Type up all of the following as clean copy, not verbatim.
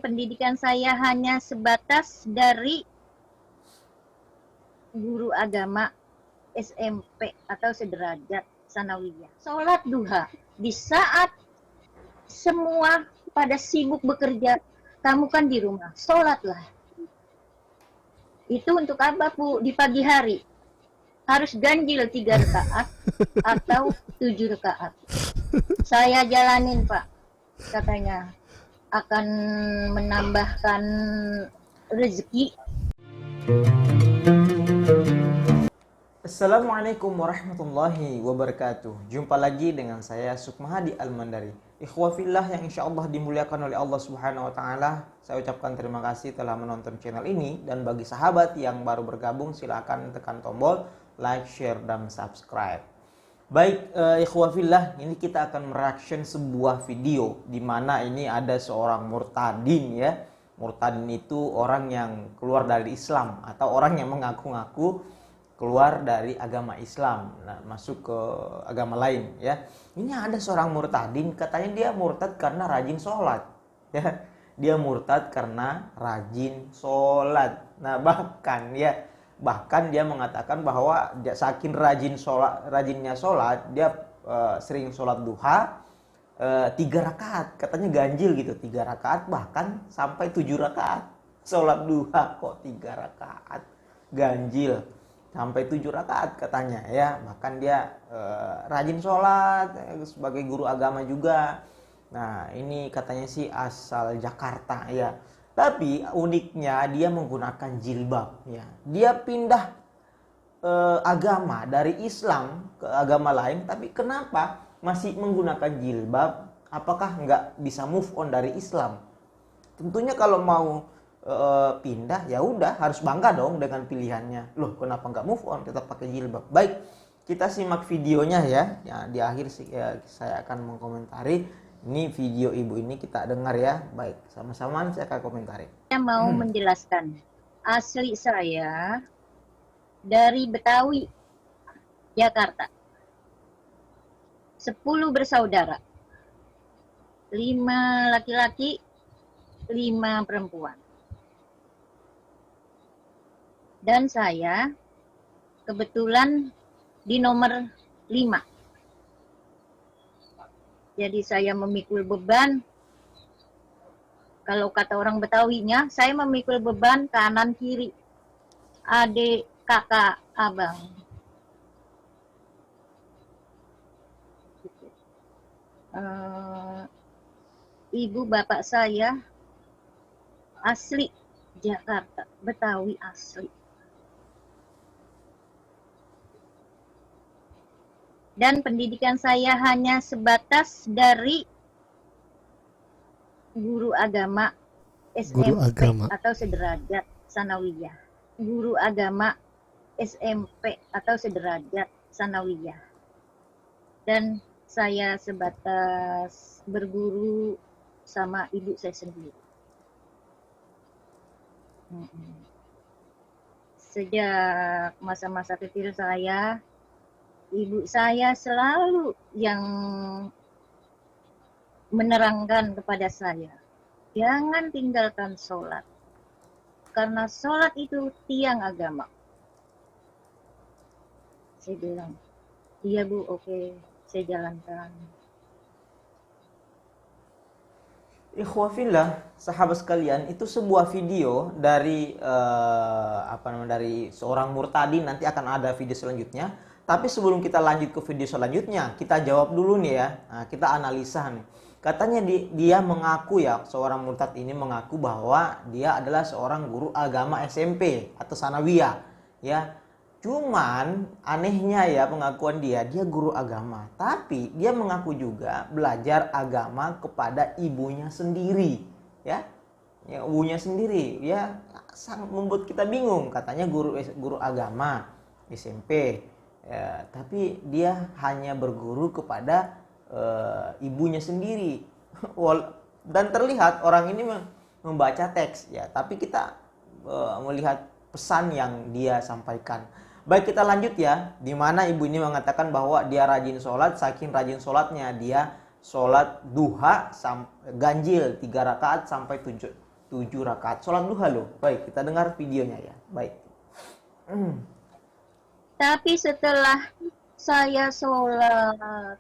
Pendidikan saya hanya sebatas dari guru agama SMP atau sederajat sanawiyah. Sholat duha di saat semua pada sibuk bekerja, kamu kan di rumah, sholatlah. Itu untuk apa, Bu? Di pagi hari harus ganjil 3 rakaat atau 7 rakaat. Saya jalanin, Pak, katanya akan menambahkan rezeki. Assalamualaikum warahmatullahi wabarakatuh. Jumpa lagi dengan saya Sukmahadi Al-Mandari. Ikhwafillah yang insyaallah dimuliakan oleh Allah Subhanahu wa taala. Saya ucapkan terima kasih telah menonton channel ini, dan bagi sahabat yang baru bergabung silakan tekan tombol like, share dan subscribe. Baik, ikhwafillah, ini kita akan mereaction sebuah video di mana ini ada seorang murtadin ya. Murtadin itu orang yang keluar dari Islam atau orang yang mengaku-ngaku keluar dari agama Islam, nah, masuk ke agama lain ya. Ini ada seorang murtadin, katanya dia murtad karena rajin sholat ya. Dia murtad karena rajin sholat. Nah, bahkan dia mengatakan bahwa dia saking rajinnya sholat, dia sering sholat duha 3 rakaat, katanya ganjil gitu, 3 rakaat bahkan sampai 7 rakaat. Sholat duha kok 3 rakaat, ganjil sampai 7 rakaat katanya ya. Bahkan dia rajin sholat, sebagai guru agama juga. Nah, ini katanya sih asal Jakarta ya. Tapi uniknya dia menggunakan jilbab ya. Dia pindah agama dari Islam ke agama lain, tapi kenapa masih menggunakan jilbab? Apakah nggak bisa move on dari Islam? Tentunya kalau mau pindah ya udah harus bangga dong dengan pilihannya. Loh, kenapa nggak move on, tetap pakai jilbab? Baik, kita simak videonya ya. Ya, di akhir saya akan mengkomentari. Ini video ibu ini kita dengar ya. Baik, sama-sama saya akan komentari. Saya mau menjelaskan, asli saya dari Betawi, Jakarta. 10 bersaudara, 5 laki-laki, 5 perempuan. Dan saya kebetulan di nomor 5. Jadi saya memikul beban, kalau kata orang Betawinya, saya memikul beban kanan kiri, adik, kakak, abang. Ibu bapak saya asli Jakarta, Betawi asli. Dan pendidikan saya hanya sebatas dari guru agama SMP atau sederajat sanawiyah. Guru agama SMP atau sederajat sanawiyah. Dan saya sebatas berguru sama ibu saya sendiri. Sejak masa-masa kecil saya, ibu saya selalu yang menerangkan kepada saya, jangan tinggalkan sholat, karena sholat itu tiang agama. Saya bilang, iya Bu, oke, saya jalankan. Ikhwafillah, sahabat sekalian, itu sebuah video dari dari seorang murtadin. Nanti akan ada video selanjutnya. Tapi sebelum kita lanjut ke video selanjutnya, kita jawab dulu nih ya. Nah, kita analisa nih. Katanya dia mengaku ya, seorang murtad ini mengaku bahwa dia adalah seorang guru agama SMP atau sanawiyah ya. Cuman anehnya ya pengakuan dia guru agama, tapi dia mengaku juga belajar agama kepada ibunya sendiri ya. Ya, ibunya sendiri ya, sangat membuat kita bingung. Katanya guru agama SMP ya, tapi dia hanya berguru kepada ibunya sendiri. Dan terlihat orang ini membaca teks ya, tapi kita melihat pesan yang dia sampaikan. Baik, kita lanjut ya. Di mana ibu ini mengatakan bahwa dia rajin sholat, saking rajin sholatnya dia sholat duha ganjil 3 rakaat sampai 7 rakaat. Sholat duha loh. Baik, kita dengar videonya ya. Baik. Tapi setelah saya sholat,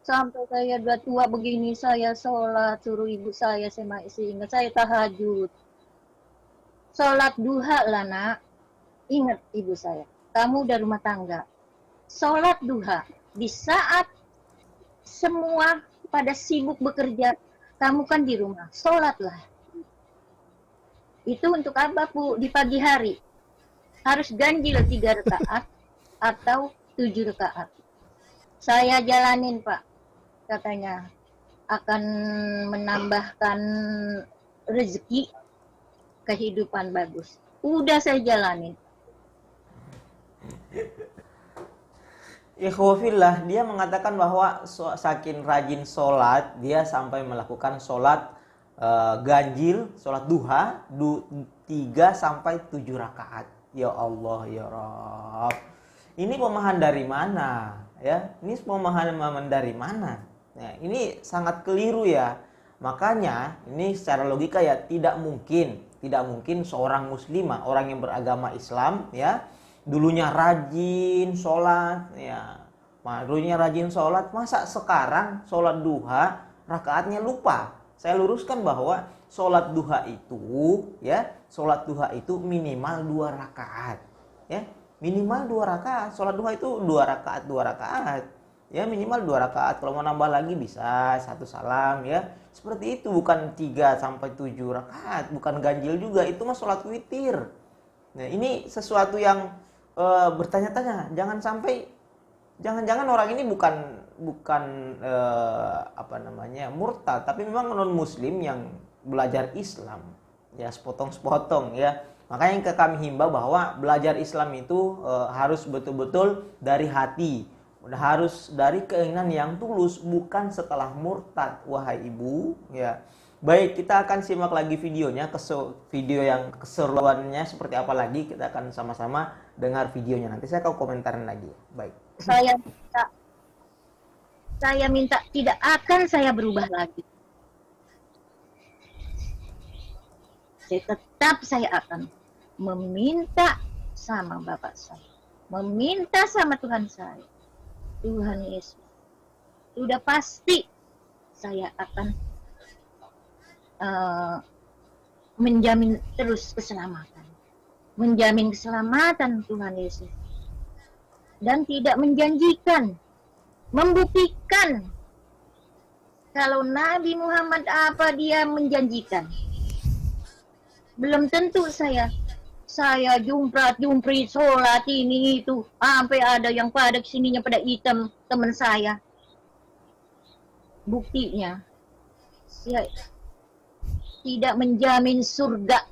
sampai saya udah tua begini, saya sholat, suruh ibu saya sama sehingga saya tahajud. Sholat duha lah nak. Ingat ibu saya, kamu udah rumah tangga. Sholat duha di saat semua pada sibuk bekerja, kamu kan di rumah, sholatlah. Itu untuk apa Bu? Di pagi hari harus ganjil 3 rakaat atau 7 rakaat. Saya jalanin Pak, katanya akan menambahkan rezeki, kehidupan bagus. Udah saya jalanin. Ikhwafillah, dia mengatakan bahwa saking rajin sholat, dia sampai melakukan sholat ganjil, sholat duha 3 sampai 7 rakaat. Ya Allah, ya Rabb. Ini pemahaman dari mana? Ya, ini pemahaman dari mana? Nah, ini sangat keliru ya. Makanya ini secara logika ya tidak mungkin seorang muslimah, orang yang beragama Islam ya, dulunya rajin sholat ya, dulunya rajin sholat, masa sekarang sholat duha rakaatnya lupa. Saya luruskan bahwa sholat duha itu minimal 2 rakaat ya, minimal 2 rakaat. Sholat duha itu 2 rakaat ya, minimal 2 rakaat. Kalau mau nambah lagi bisa 1 salam ya, seperti itu. Bukan 3 sampai 7 rakaat, bukan ganjil juga, itu mah sholat witir. Nah, ini sesuatu yang bertanya-tanya, jangan-jangan orang ini bukan murtad, tapi memang non muslim yang belajar Islam ya, sepotong-sepotong ya. Makanya kami himbau bahwa belajar Islam itu harus betul-betul dari hati, harus dari keinginan yang tulus, bukan setelah murtad wahai ibu ya. Baik, kita akan simak lagi videonya, video yang keseruannya seperti apa lagi, kita akan sama-sama dengar videonya. Nanti saya akan komentarin lagi. Baik. Saya minta tidak akan saya berubah lagi. Saya akan meminta sama Bapak saya, meminta sama Tuhan saya, Tuhan Yesus. Sudah pasti saya akan menjamin terus keselamatan, menjamin keselamatan Tuhan Yesus, dan tidak menjanjikan, membuktikan kalau Nabi Muhammad apa dia menjanjikan. Belum tentu saya jumprit sholat ini itu sampai ada yang pada kesininya pada hitam teman saya. Buktinya saya tidak menjamin surga.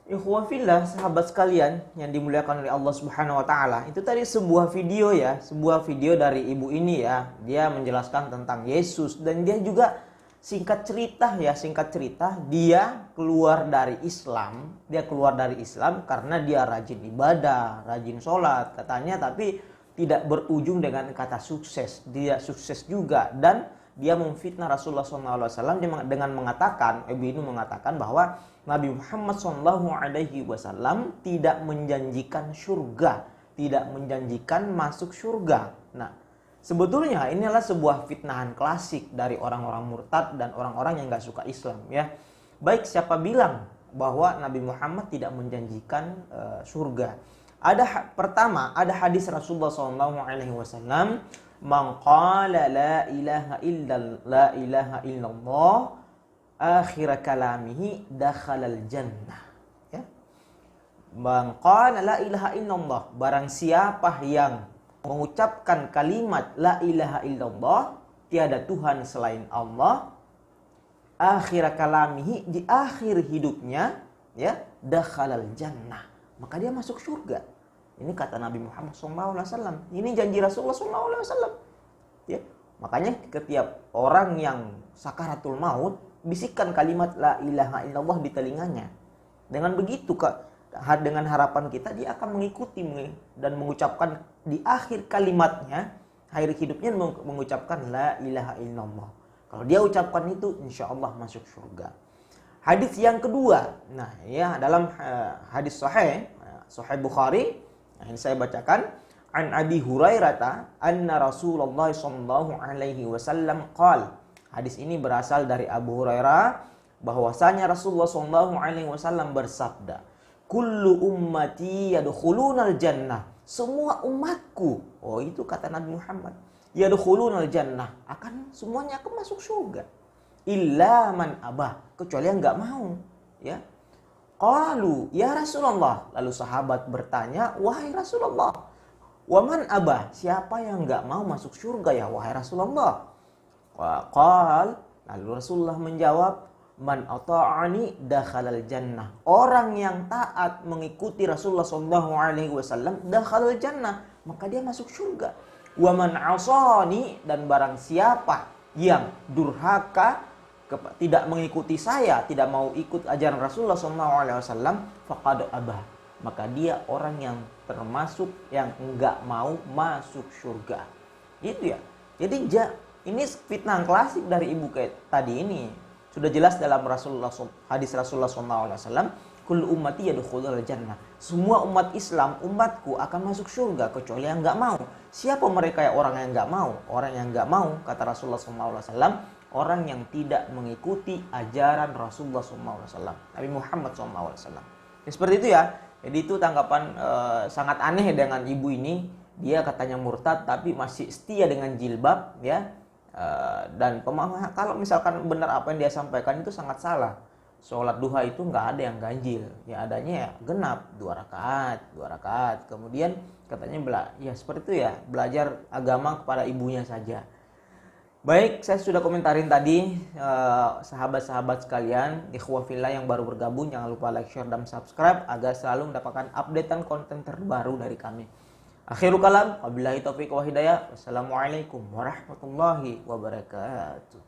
Ikhwafillah, sahabat sekalian yang dimuliakan oleh Allah Subhanahu wa taala. Itu tadi sebuah video ya, sebuah video dari ibu ini ya. Dia menjelaskan tentang Yesus dan dia juga singkat cerita dia keluar dari Islam. Dia keluar dari Islam karena dia rajin ibadah, rajin sholat katanya, tapi tidak berujung dengan kata sukses. Dia sukses juga dan dia memfitnah Rasulullah SAW dengan mengatakan, ibu ini mengatakan bahwa Nabi Muhammad SAW tidak menjanjikan surga, tidak menjanjikan masuk surga. Nah, sebetulnya ini adalah sebuah fitnahan klasik dari orang-orang murtad dan orang-orang yang gak suka Islam ya. Baik, siapa bilang bahwa Nabi Muhammad tidak menjanjikan surga? Pertama, ada hadis Rasulullah SAW, man qala la ilaha illallah akhir kalamihi dakhalal jannah ya. Man qala la ilaha illallah, barang siapa yang mengucapkan kalimat la ilaha illallah, tiada Tuhan selain Allah, akhir kalamihi, di akhir hidupnya ya, dakhalal jannah, maka dia masuk surga. Ini kata Nabi Muhammad SAW. Ini janji Rasulullah SAW. Ya, makanya setiap orang yang sakaratul maut, bisikan kalimat la ilaha illallah di telinganya. Dengan begitu, dengan harapan kita dia akan mengikuti dan mengucapkan di akhir kalimatnya, akhir hidupnya mengucapkan la ilaha illallah. Kalau dia ucapkan itu, insya Allah masuk surga. Hadis yang kedua, nah ya dalam hadis Sahih Bukhari, nah, ini saya bacakan. An Abi Hurairah anna Rasulullah sallallahu alaihi wasallam qala. Hadis ini berasal dari Abu Hurairah bahwasanya Rasulullah sallallahu alaihi wasallam bersabda, "Kullu ummati yadkhulunal jannah." Semua umatku, oh itu kata Nabi Muhammad, yadkhulunal jannah, akan semuanya akan masuk surga. Illa man abah, kecuali yang enggak mau, ya. Qalu, ya Rasulullah. Lalu sahabat bertanya, wahai Rasulullah, waman abah, siapa yang enggak mau masuk surga ya wahai Rasulullah? Qal, lalu Rasulullah menjawab, man ata'ani dakhalal jannah. Orang yang taat mengikuti Rasulullah sallallahu alaihi wasallam dakhalal jannah, maka dia masuk surga. Wa man asani, dan barang siapa yang durhaka tidak mengikuti saya, tidak mau ikut ajaran Rasulullah sallallahu alaihi wasallam, faqad abah, maka dia orang yang termasuk yang enggak mau masuk surga. Itu ya. Jadi ini fitnah klasik dari ibu kayak tadi ini. Sudah jelas dalam hadis Rasulullah SAW, kullu ummati yadkhulul jannah. Semua umat Islam, umatku akan masuk surga kecuali yang enggak mau. Siapa mereka ya orang yang enggak mau? Orang yang enggak mau, kata Rasulullah SAW, orang yang tidak mengikuti ajaran Rasulullah SAW, Nabi Muhammad SAW. Ya, seperti itu ya. Jadi itu tanggapan sangat aneh dengan ibu ini. Dia katanya murtad tapi masih setia dengan jilbab, ya. Dan pemahaman kalau misalkan benar apa yang dia sampaikan itu sangat salah. Sholat duha itu nggak ada yang ganjil, ya adanya ya genap 2 rakaat. Kemudian katanya ya seperti itu ya, belajar agama kepada ibunya saja. Baik, saya sudah komentarin tadi, sahabat-sahabat sekalian, ikhwah fillah yang baru bergabung, jangan lupa like, share, dan subscribe agar selalu mendapatkan updatean konten terbaru dari kami. Akhirul kalam, wabillahi taufiq wa hidayah. Wassalamualaikum warahmatullahi wabarakatuh.